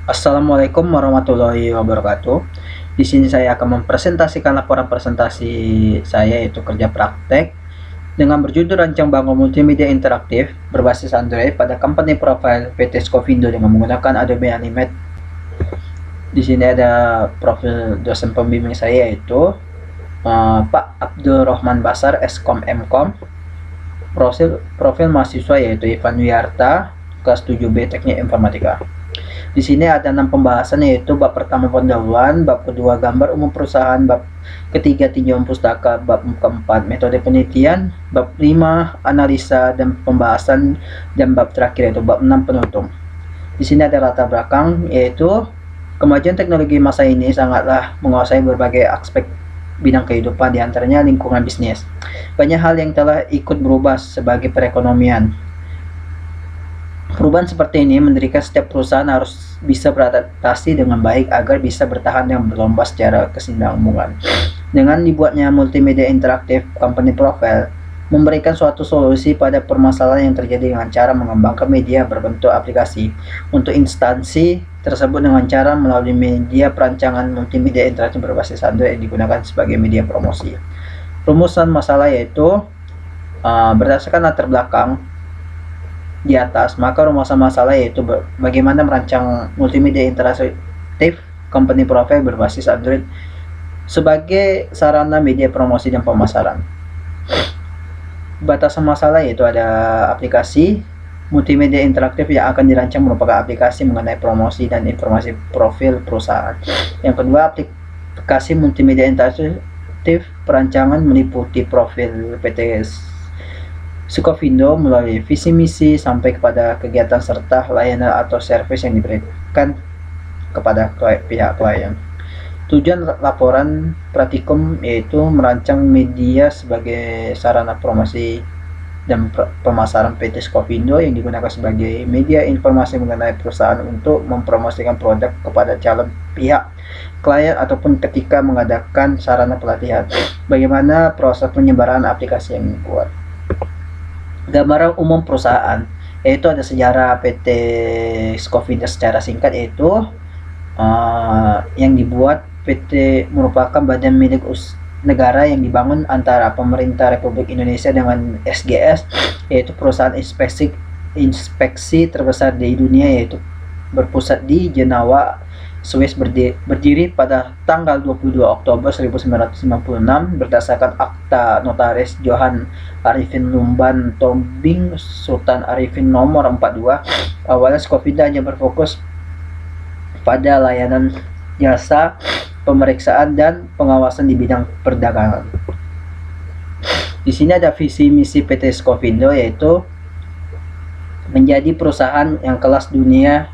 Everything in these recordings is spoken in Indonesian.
Assalamualaikum warahmatullahi wabarakatuh. Di sini saya akan mempresentasikan laporan presentasi saya, yaitu kerja praktek dengan berjudul Rancang Bangun Multimedia Interaktif berbasis Android pada company profile PT Scovindo dengan menggunakan Adobe Animate. Di sini ada profil dosen pembimbing saya, yaitu Pak Abdul Rahman Basar, Skom Mkom. Profil mahasiswa yaitu Ivan Wiarta, kelas 7B Teknik Informatika. Di sini ada 6 pembahasan, yaitu bab pertama pendahuluan, bab kedua gambar umum perusahaan, bab ketiga tinjauan pustaka, bab keempat metode penelitian, bab 5 analisa dan pembahasan, dan bab terakhir yaitu bab 6 penutup. Di sini ada latar belakang, yaitu kemajuan teknologi masa ini sangatlah menguasai berbagai aspek bidang kehidupan, diantaranya lingkungan bisnis. Banyak hal yang telah ikut berubah sebagai perekonomian. Perubahan seperti ini mendirikan setiap perusahaan harus bisa beradaptasi dengan baik agar bisa bertahan dan berlomba secara kesinambungan. Dengan dibuatnya multimedia interaktif, company profile memberikan suatu solusi pada permasalahan yang terjadi dengan cara mengembangkan media berbentuk aplikasi untuk instansi tersebut dengan cara melalui media perancangan multimedia interaktif berbasis Android yang digunakan sebagai media promosi. Rumusan masalah yaitu berdasarkan latar belakang di atas, maka rumusan masalah yaitu bagaimana merancang multimedia interaktif company profile berbasis Android sebagai sarana media promosi dan pemasaran. Batasan masalah yaitu ada aplikasi multimedia interaktif yang akan dirancang merupakan aplikasi mengenai promosi dan informasi profil perusahaan. Yang kedua, aplikasi multimedia interaktif perancangan meliputi profil PT Scovindo melalui visi misi sampai kepada kegiatan serta layanan atau service yang diberikan kepada pihak klien. Tujuan laporan praktikum yaitu merancang media sebagai sarana promosi dan pemasaran PT Scovindo yang digunakan sebagai media informasi mengenai perusahaan untuk mempromosikan produk kepada calon pihak klien ataupun ketika mengadakan sarana pelatihan. Bagaimana proses penyebaran aplikasi yang dibuat. Gambaran umum perusahaan, yaitu ada sejarah PT Scovindo secara singkat, yaitu yang dibuat PT merupakan badan milik negara yang dibangun antara pemerintah Republik Indonesia dengan SGS, yaitu perusahaan inspeksi terbesar di dunia, yaitu berpusat di Jenewa, Swiss, berdiri pada tanggal 22 Oktober 1996 berdasarkan Akta Notaris Johan Arifin Lumban Tombing Sultan Arifin nomor 42. Awalnya Scovindo hanya berfokus pada layanan jasa pemeriksaan dan pengawasan di bidang perdagangan. Di sini ada visi misi PT Scovindo, yaitu menjadi perusahaan yang kelas dunia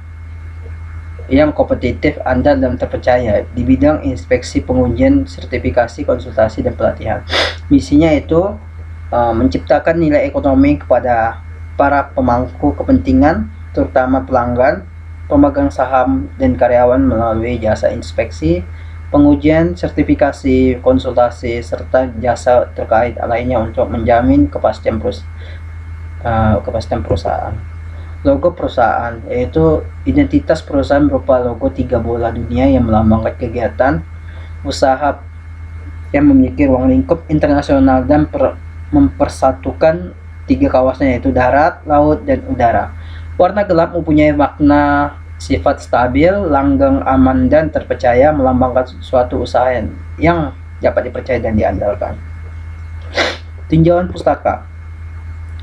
yang kompetitif, andal, dan terpercaya di bidang inspeksi, pengujian, sertifikasi, konsultasi, dan pelatihan. Misinya itu menciptakan nilai ekonomi kepada para pemangku kepentingan, terutama pelanggan, pemegang saham, dan karyawan melalui jasa inspeksi, pengujian, sertifikasi, konsultasi, serta jasa terkait lainnya untuk menjamin kepastian perusahaan. Logo perusahaan, yaitu identitas perusahaan berupa logo 3 bola dunia yang melambangkan kegiatan usaha yang memiliki ruang lingkup internasional dan mempersatukan 3 kawasan, yaitu darat, laut, dan udara. Warna gelap mempunyai makna sifat stabil, langgeng, aman, dan terpercaya, melambangkan suatu usaha yang dapat dipercaya dan diandalkan. Tinjauan pustaka,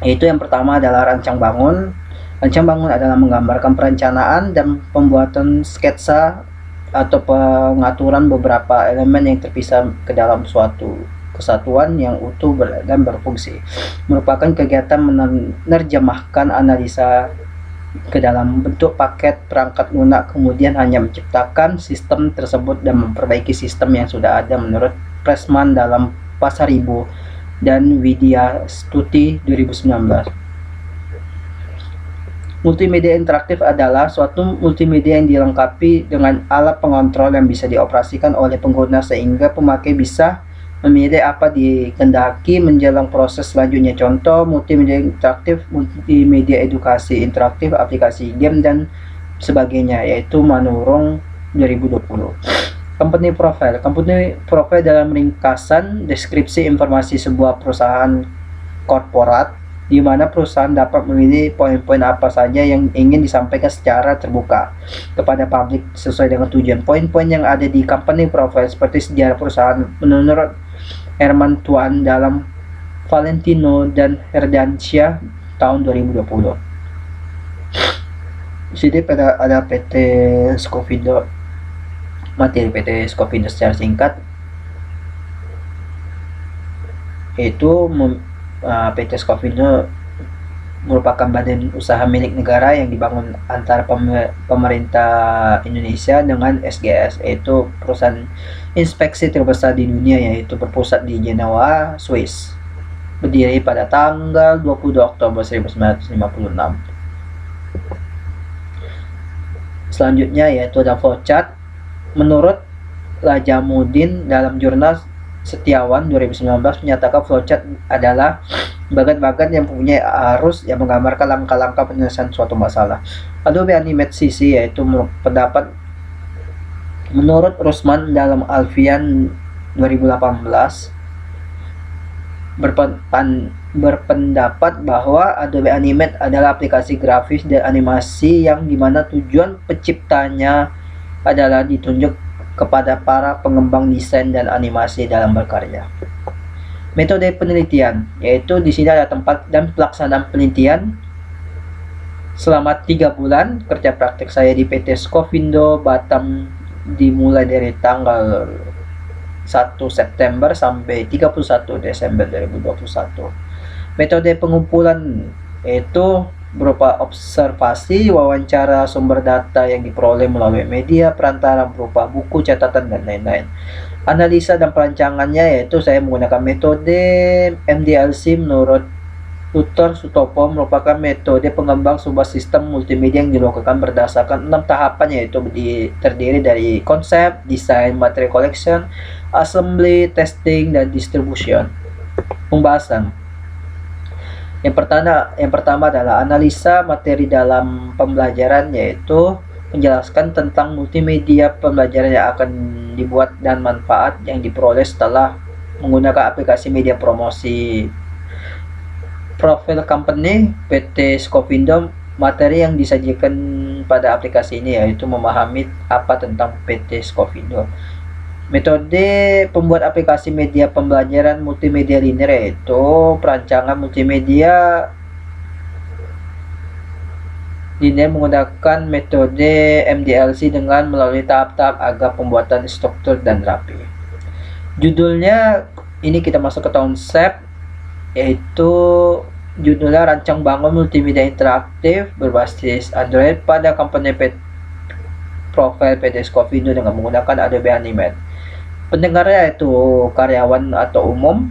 yaitu yang pertama adalah rancang bangun. Rancang bangun adalah menggambarkan perencanaan dan pembuatan sketsa atau pengaturan beberapa elemen yang terpisah ke dalam suatu kesatuan yang utuh dan berfungsi. Merupakan kegiatan menerjemahkan analisa ke dalam bentuk paket perangkat lunak, kemudian hanya menciptakan sistem tersebut dan memperbaiki sistem yang sudah ada menurut Pressman dalam Pasaribu dan Widya Stuti 2019. Multimedia interaktif adalah suatu multimedia yang dilengkapi dengan alat pengontrol yang bisa dioperasikan oleh pengguna sehingga pemakai bisa memilih apa dikehendaki menjelang proses selanjutnya. Contoh multimedia interaktif, multimedia edukasi interaktif, aplikasi game, dan sebagainya, yaitu menurun 2020. Company profile dalam ringkasan deskripsi informasi sebuah perusahaan korporat, di mana perusahaan dapat memilih poin-poin apa saja yang ingin disampaikan secara terbuka kepada publik sesuai dengan tujuan. Poin-poin yang ada di company profile seperti sejarah perusahaan menurut Herman Tuan dalam Valentino dan Herdansyah tahun 2020. Di sini ada PT Scofindo, materi PT Scofindo secara singkat, yaitu PT Scofindo merupakan badan usaha milik negara yang dibangun antara pemerintah Indonesia dengan SGS, yaitu perusahaan inspeksi terbesar di dunia, yaitu berpusat di Jenewa, Swiss. Berdiri pada tanggal 22 Oktober 1956. Selanjutnya yaitu ada flowchart. Menurut Lajamuddin dalam jurnal Setiawan 2019 menyatakan flowchart adalah bagan-bagan yang mempunyai arus yang menggambarkan langkah-langkah penyelesaian suatu masalah. Adobe Animate CC yaitu pendapat menurut Rusman dalam Alfian 2018 berpendapat bahwa Adobe Animate adalah aplikasi grafis dan animasi yang dimana tujuan penciptanya adalah ditunjuk kepada para pengembang desain dan animasi dalam berkarya. Metode penelitian, yaitu di sini ada tempat dan pelaksanaan penelitian selama 3 bulan. Kerja praktek saya di PT Scofindo Batam dimulai dari tanggal 1 September sampai 31 Desember 2021. Metode pengumpulan yaitu berupa observasi, wawancara, sumber data yang diperoleh melalui media perantara berupa buku, catatan, dan lain-lain. Analisa dan perancangannya yaitu saya menggunakan metode MDLC menurut Tutor Sutopo, merupakan metode pengembang sebuah sistem multimedia yang dilakukan berdasarkan 6 tahapan, yaitu terdiri dari konsep, desain, materi collection, assembly, testing, dan distribution. Pembahasan. Yang pertama adalah analisa materi dalam pembelajaran, yaitu menjelaskan tentang multimedia pembelajaran yang akan dibuat dan manfaat yang diperoleh setelah menggunakan aplikasi media promosi. Profil company PT Scofindo, materi yang disajikan pada aplikasi ini yaitu memahami apa tentang PT Scofindo. Metode pembuat aplikasi media pembelajaran multimedia linear yaitu perancangan multimedia linear menggunakan metode MDLC dengan melalui tahap-tahap agar pembuatan struktur dan rapi. Judulnya ini kita masuk ke konsep, yaitu judulnya rancang bangun multimedia interaktif berbasis Android pada company profile PT Scofindo dengan menggunakan Adobe Animate. Pendengarnya itu karyawan atau umum.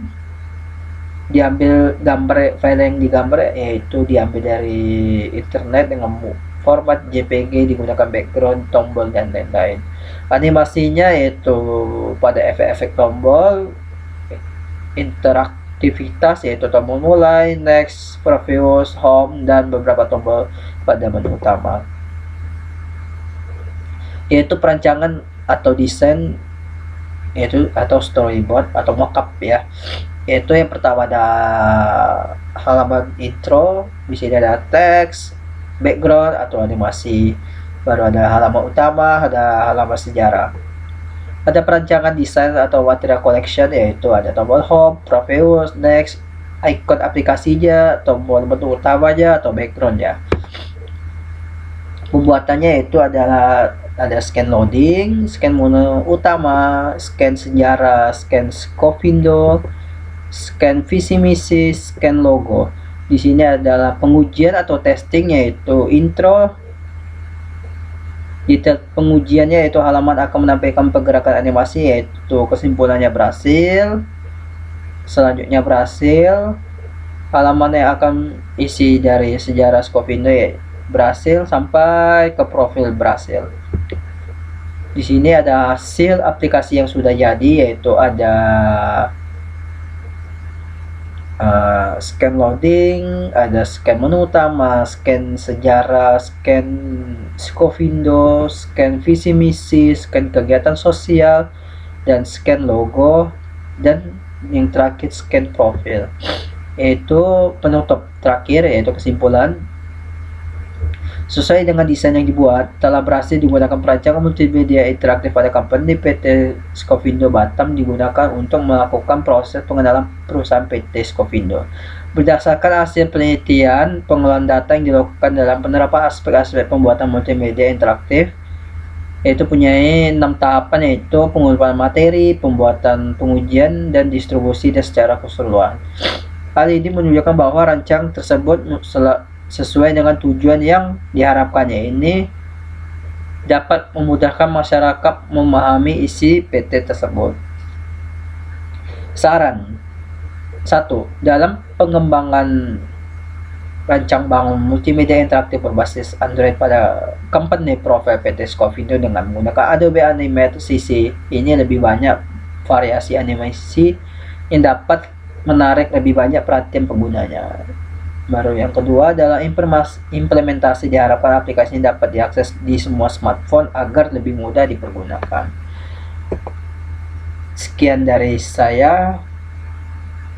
Diambil gambar, file yang digambar yaitu diambil dari internet dengan format JPG, digunakan background, tombol, dan lain-lain. Animasinya yaitu pada efek-efek tombol, interaktivitas yaitu tombol mulai, next, previous, home, dan beberapa tombol pada menu utama. Yaitu perancangan atau desain yaitu atau storyboard atau mockup ya. Yaitu yang pertama ada halaman intro, di sini ada teks, background atau animasi. Baru ada halaman utama, ada halaman sejarah. Ada perancangan desain atau material collection, yaitu ada tombol home, previous, next, icon aplikasinya, tombol menu utamanya atau backgroundnya. Pembuatannya itu adalah ada scan loading, scan menu utama, scan sejarah, scan Scofindo, scan visi misi, scan logo. Di sini adalah pengujian atau testing, yaitu intro. Detail pengujiannya yaitu halaman akan menampilkan pergerakan animasi, yaitu kesimpulannya berhasil, selanjutnya berhasil, halaman yang akan isi dari sejarah Scofindo ya berhasil, sampai ke profil berhasil. Di sini ada hasil aplikasi yang sudah jadi, yaitu ada scan loading, ada scan menu utama, scan sejarah, scan Skofindo, scan visi misi, scan kegiatan sosial, dan scan logo, dan yang terakhir scan profil. Yaitu penutup terakhir, yaitu kesimpulan. Sesuai dengan desain yang dibuat, telah berhasil digunakan perancangan multimedia interaktif pada company PT Skofindo Batam digunakan untuk melakukan proses pengenalan perusahaan PT Skofindo. Berdasarkan hasil penelitian, pengelolaan data yang dilakukan dalam penerapan aspek-aspek pembuatan multimedia interaktif, yaitu punya 6 tahapan, yaitu pengumpulan materi, pembuatan pengujian, dan distribusi dan secara keseluruhan. Hal ini menunjukkan bahwa rancangan tersebut sesuai dengan tujuan yang diharapkannya. Ini dapat memudahkan masyarakat memahami isi PT tersebut. Saran 1. Dalam pengembangan rancang bangun multimedia interaktif berbasis Android pada company profile PT Skofindo dengan menggunakan Adobe Animate CC, ini lebih banyak variasi animasi yang dapat menarik lebih banyak perhatian penggunanya. Baru yang kedua adalah implementasi, diharapkan aplikasi ini dapat diakses di semua smartphone agar lebih mudah dipergunakan. Sekian dari saya.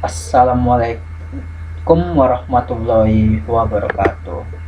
Assalamualaikum warahmatullahi wabarakatuh.